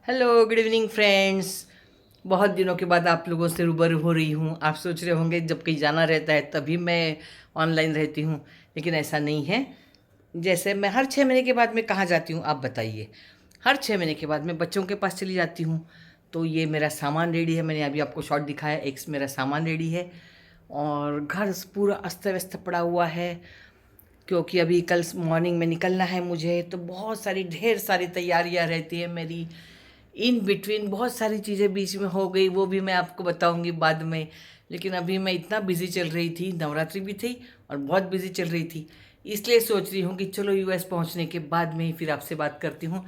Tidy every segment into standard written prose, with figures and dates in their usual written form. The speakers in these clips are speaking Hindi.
Hello good evening friends. बहुत दिनों के बाद आप लोगों से रूबरू हो रही हूँ। आप सोच रहे होंगे जब कहीं जाना रहता है तभी मैं ऑनलाइन रहती हूँ, लेकिन ऐसा नहीं है। जैसे मैं हर 6 महीने के बाद मैं कहाँ जाती हूँ आप बताइए। हर 6 महीने के बाद मैं बच्चों के पास चली जाती हूँ। तो ये मेरा सामान रेडी है, मैंने अभी आपको शॉर्ट दिखाया, एक मेरा सामान रेडी है और घर पूरा अस्त व्यस्त पड़ा हुआ है, क्योंकि अभी कल मॉर्निंग में निकलना है मुझे। तो बहुत सारी ढेर सारी तैयारियां रहती है मेरी। इन बिटवीन बहुत सारी चीज़ें बीच में हो गई, वो भी मैं आपको बताऊंगी बाद में। लेकिन अभी मैं इतना बिज़ी चल रही थी, नवरात्रि भी थी और बहुत बिज़ी चल रही थी, इसलिए सोच रही हूँ कि चलो यूएस पहुँचने के बाद में ही फिर आपसे बात करती हूँ।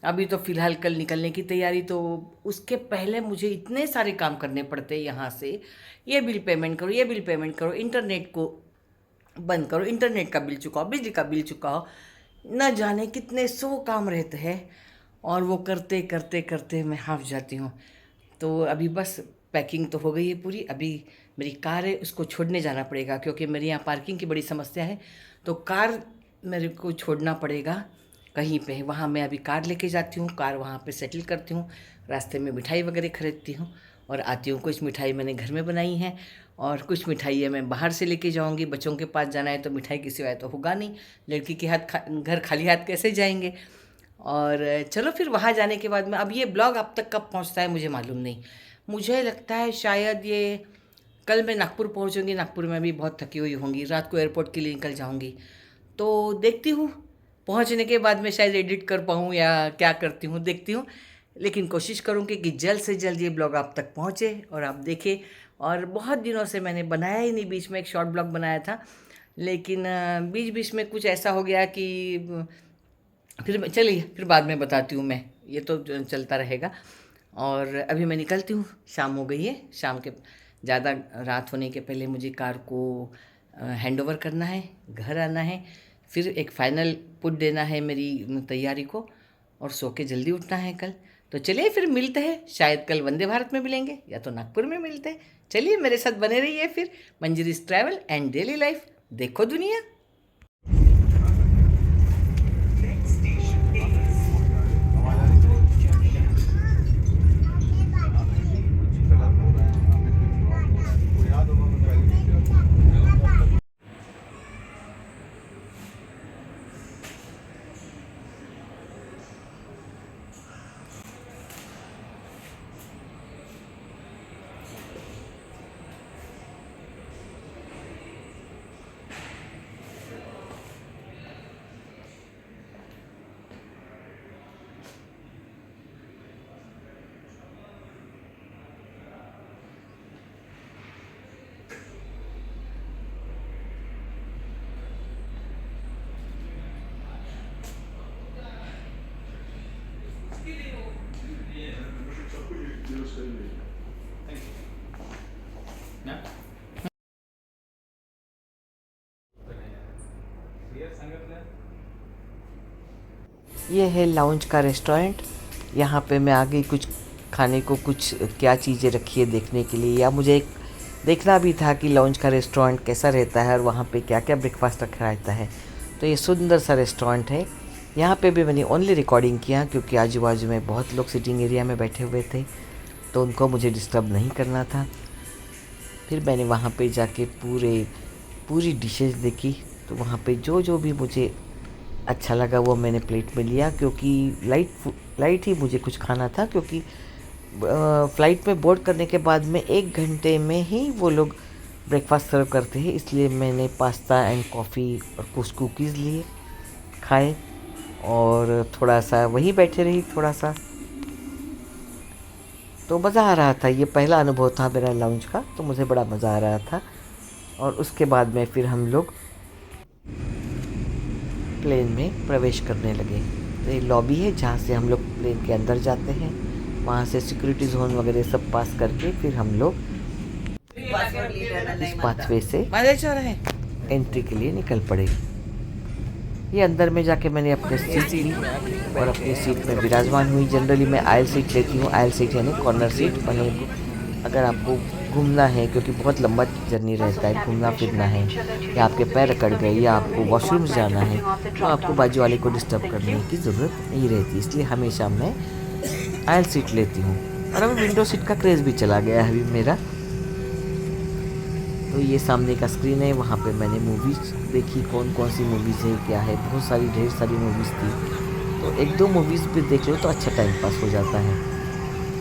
अभी तो फ़िलहाल कल निकलने की तैयारी, तो उसके पहले मुझे इतने सारे काम करने पड़ते हैं यहाँ से। ये बिल पेमेंट करो, ये बिल पेमेंट करो, इंटरनेट को बंद करो, इंटरनेट का बिल चुकाओ, बिजली का बिल चुकाओ, न जाने कितने 100 काम रहते हैं। और वो करते करते करते मैं हाफ जाती हूँ। तो अभी बस पैकिंग तो हो गई है पूरी। अभी मेरी कार है, उसको छोड़ने जाना पड़ेगा, क्योंकि मेरे यहाँ पार्किंग की बड़ी समस्या है। तो कार मेरे को छोड़ना पड़ेगा कहीं पे, वहाँ मैं अभी कार लेके जाती हूँ, कार वहाँ पे सेटल करती हूँ, रास्ते में मिठाई वगैरह खरीदती हूँ और आती हूँ। कुछ मिठाई मैंने घर में बनाई है और कुछ मिठाई मैं बाहर से लेके जाऊँगी। बच्चों के पास जाना है तो मिठाई के सिवाय तो होगा नहीं, लड़की के घर खाली हाथ कैसे जाएंगे। और चलो फिर वहाँ जाने के बाद में, अब ये ब्लॉग आप तक कब पहुँचता है मुझे मालूम नहीं। मुझे लगता है शायद ये कल मैं नागपुर पहुँचूँगी, नागपुर में भी बहुत थकी हुई होंगी, रात को एयरपोर्ट के लिए निकल जाऊँगी। तो देखती हूँ पहुँचने के बाद में शायद एडिट कर पाऊँ या क्या करती हूँ, देखती हूँ। लेकिन कोशिश करूँगी कि जल्द से जल्द ये ब्लॉग आप तक पहुँचे और आप देखें। और बहुत दिनों से मैंने बनाया ही नहीं, बीच में एक शॉर्ट ब्लॉग बनाया था, लेकिन बीच बीच में कुछ ऐसा हो गया कि फिर चलिए फिर बाद में बताती हूँ मैं, ये तो चलता रहेगा। और अभी मैं निकलती हूँ, शाम हो गई है। शाम के ज़्यादा रात होने के पहले मुझे कार को हैंड ओवर करना है, घर आना है, फिर एक फाइनल पुट देना है मेरी तैयारी को, और सो के जल्दी उठना है कल। तो चलिए फिर मिलते हैं, शायद कल वंदे भारत में मिलेंगे या तो नागपुर में मिलते हैं। चलिए मेरे साथ बने रहिए फिर। मंजरीज ट्रैवल एंड डेली लाइफ, देखो दुनिया। ये है लाउंज का रेस्टोरेंट। यहाँ पे मैं आ गई कुछ खाने को, कुछ क्या चीज़ें रखी है देखने के लिए, या मुझे एक देखना भी था कि लाउंज का रेस्टोरेंट कैसा रहता है और वहाँ पे क्या क्या ब्रेकफास्ट रखा रहता है। तो ये सुंदर सा रेस्टोरेंट है। यहाँ पे भी मैंने ओनली रिकॉर्डिंग किया, क्योंकि आजू बाजू में बहुत लोग सिटिंग एरिया में बैठे हुए थे, तो उनको मुझे डिस्टर्ब नहीं करना था। फिर मैंने वहाँ पे जाके पूरी डिशेस देखी। तो वहाँ पे जो जो भी मुझे अच्छा लगा वो मैंने प्लेट में लिया, क्योंकि लाइट ही मुझे कुछ खाना था, क्योंकि फ़्लाइट में बोर्ड करने के बाद में 1 घंटे में ही वो लोग ब्रेकफास्ट सर्व करते हैं। इसलिए मैंने पास्ता एंड कॉफ़ी और कुछ कुकीज़ लिए, खाए और थोड़ा सा वहीं बैठे रही थोड़ा सा। तो मज़ा आ रहा था, ये पहला अनुभव था मेरा लाउंज का, तो मुझे बड़ा मज़ा आ रहा था। और उसके बाद में फिर हम लोग प्लेन में प्रवेश करने लगे। तो ये लॉबी है जहाँ से हम लोग प्लेन के अंदर जाते हैं, वहाँ से सिक्योरिटी जोन वगैरह सब पास करके फिर हम लोग इस पाथवे से एंट्री के लिए निकल पड़े। ये अंदर में जाके मैंने अपने सीट ली और अपनी सीट में विराजमान हुई। जनरली मैं आयल सीट लेती हूँ, आयल सीट यानी कॉर्नर सीट। अगर आपको घूमना है, क्योंकि बहुत लंबा जर्नी रहता है, घूमना फिरना है, या आपके पैर अकड़ गए या आपको वॉशरूम जाना है, तो आपको बाजू वाले को डिस्टर्ब करने की ज़रूरत नहीं रहती। इसलिए हमेशा मैं आयल सीट लेती हूँ। और अभी विंडो सीट का क्रेज़ भी चला गया है अभी मेरा। तो ये सामने का स्क्रीन है, वहाँ पे मैंने मूवीज़ देखी, कौन कौन सी मूवीज़ है, क्या है, बहुत सारी ढेर सारी मूवीज़ थी। तो एक दो मूवीज़ भी देख लो तो अच्छा टाइम पास हो जाता है।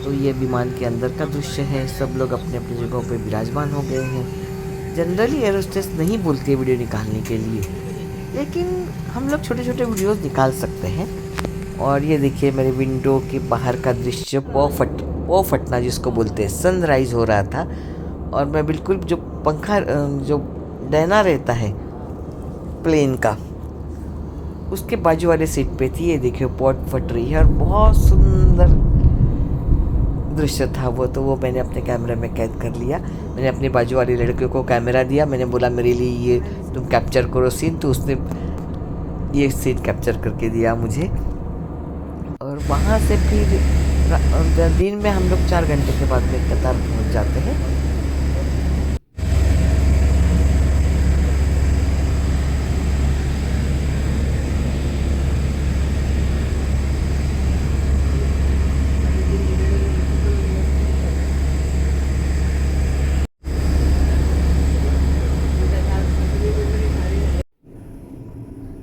तो ये विमान के अंदर का दृश्य है, सब लोग अपने अपनी जगहों पे विराजमान हो गए हैं। जनरली एयर होस्टेस नहीं बोलती है वीडियो निकालने के लिए, लेकिन हम लोग छोटे छोटे वीडियोस निकाल सकते हैं। और ये देखिए मेरे विंडो के बाहर का दृश्य, पौ फटना जिसको बोलते हैं, सनराइज़ हो रहा था। और मैं बिल्कुल जो पंखा जो डैना रहता है प्लेन का, उसके बाजू वाले सीट पे थी। ये देखिए पॉट फट रही है और बहुत सुंदर दृश्य था वो। तो वो मैंने अपने कैमरे में कैद कर लिया। मैंने अपनी बाजू वाली लड़के को कैमरा दिया, मैंने बोला मेरे लिए ये तुम कैप्चर करो सीन, तो उसने ये सीन कैप्चर करके दिया मुझे। और वहाँ से फिर दिन में हम लोग 4 घंटे के बाद में कतार पहुँच जाते हैं।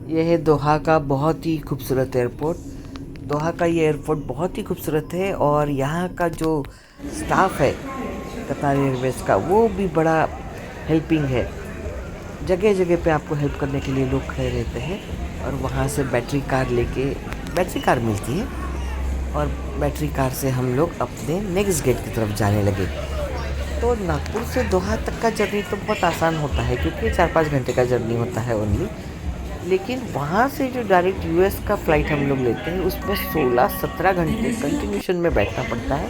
यह है दोहा का बहुत ही खूबसूरत एयरपोर्ट। दोहा का ये एयरपोर्ट बहुत ही खूबसूरत है और यहाँ का जो स्टाफ है कतार एयरवेज़ का, वो भी बड़ा हेल्पिंग है। जगह जगह पे आपको हेल्प करने के लिए लोग खड़े रहते हैं। और वहाँ से बैटरी कार मिलती है और बैटरी कार से हम लोग अपने नेक्स्ट गेट की तरफ जाने लगे। तो नागपुर से दोहा तक का जर्नी तो बहुत आसान होता है, क्योंकि 4-5 घंटे का जर्नी होता है ओनली। लेकिन वहाँ से जो डायरेक्ट यूएस का फ़्लाइट हम लोग लेते हैं, उसमें 16-17 घंटे कंटिन्यूशन में बैठना पड़ता है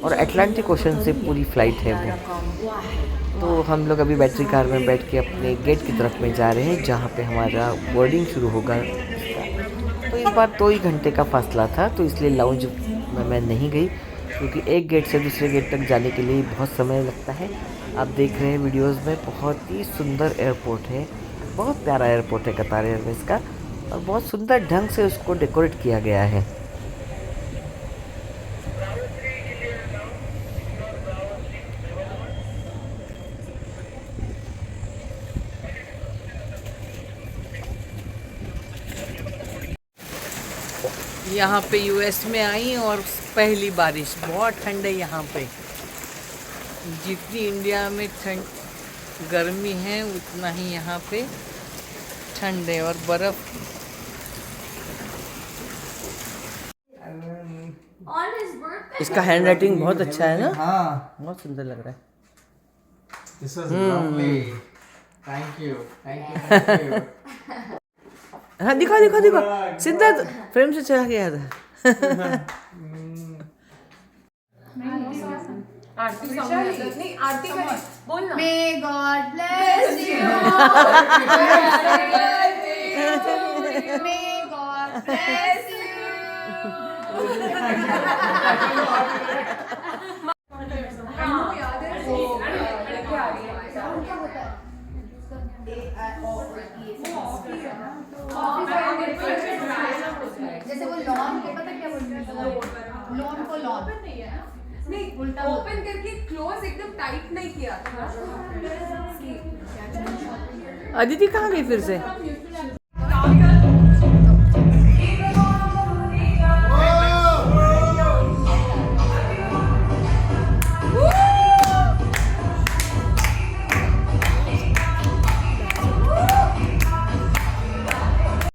और अटलांटिक ओशन से पूरी फ़्लाइट है वो। तो हम लोग अभी बैटरी कार में बैठ के अपने गेट की तरफ में जा रहे हैं, जहाँ पे हमारा बोर्डिंग शुरू होगा। तो इस बार 2 ही घंटे का फासला था, तो इसलिए लाउंज में मैं नहीं गई, क्योंकि एक गेट से दूसरे गेट तक जाने के लिए बहुत समय लगता है। आप देख रहे हैं वीडियोज़ में, बहुत ही सुंदर एयरपोर्ट है, बहुत प्यारा एयरपोर्ट है कतार एयरवेज़ का, और बहुत सुंदर ढंग से उसको डेकोरेट किया गया है। यहाँ पे यूएस में आई और पहली बारिश, बहुत ठंड है यहाँ पे। जितनी इंडिया में ठंड गर्मी है, उतना ही यहाँ पे ठंड है और बर्फ। इसका हैंड राइटिंग बहुत अच्छा है ना? हाँ, बहुत सुंदर लग रहा है। This was lovely. Thank you. Thank you. हाँ, दिखा दिखा दिखा, सीधा फ्रेम से चला गया था। आरती बोल ना। May God bless you. May God bless you. जैसे वो लॉन के, पता क्या बोलते हैं, लॉन को लॉन नहीं, उल्टा ओपन करके क्लोज एकदम टाइट नहीं किया था। अदिति कहाँ गई फिर से?